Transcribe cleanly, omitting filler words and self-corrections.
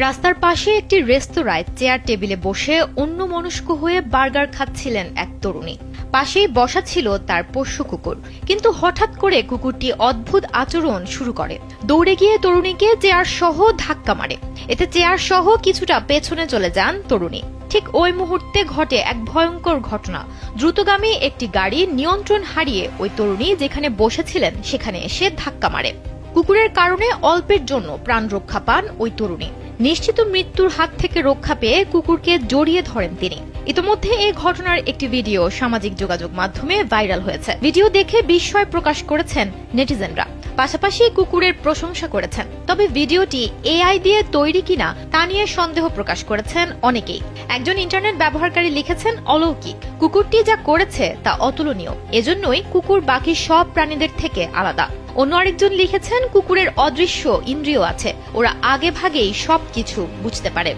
রাস্তার পাশে একটি রেস্তোরাঁয় চেয়ার টেবিলে বসে অন্যমনস্ক হয়ে বার্গার খাচ্ছিলেন এক তরুণী। পাশেই বসা ছিল তার পোষ্য কুকুর, কিন্তু হঠাৎ করে কুকুরটি অদ্ভুত আচরণ শুরু করে। দৌড়ে গিয়ে তরুণীকে চেয়ার সহ ধাক্কা মারে। এতে চেয়ার সহ কিছুটা পেছনে চলে যান তরুণী। ঠিক ওই মুহূর্তে ঘটে এক ভয়ঙ্কর ঘটনা। দ্রুতগামী একটি গাড়ি নিয়ন্ত্রণ হারিয়ে ওই তরুণী যেখানে বসেছিলেন সেখানে এসে ধাক্কা মারে। কুকুরের কারণে অল্পের জন্য প্রাণ রক্ষা পান ওই তরুণী। নিশ্চিত মৃত্যুর হাত থেকে রক্ষা পেয়ে কুকুরকে জড়িয়ে ধরেন তিনি। ইতোমধ্যে এই ঘটনার একটি ভিডিও সামাজিক যোগাযোগ মাধ্যমে ভাইরাল হয়েছে। ভিডিও দেখে বিস্ময় প্রকাশ করেছেন নেটিজেনরা, পাশাপাশি কুকুরের প্রশংসা করেছেন। তবে ভিডিওটি এআই দিয়ে তৈরি কিনা তা নিয়ে সন্দেহ প্রকাশ করেছেন অনেকেই। একজন ইন্টারনেট ব্যবহারকারী লিখেছেন, অলৌকিক, কুকুরটি যা করেছে তা অতুলনীয়, এজন্যই কুকুর বাকি সব প্রাণীদের থেকে আলাদা। অন্য আরেকজন লিখেছেন, কুকুরের অদৃশ্য ইন্দ্রিয় আছে, ওরা আগে ভাগেই সবকিছু বুঝতে পারে।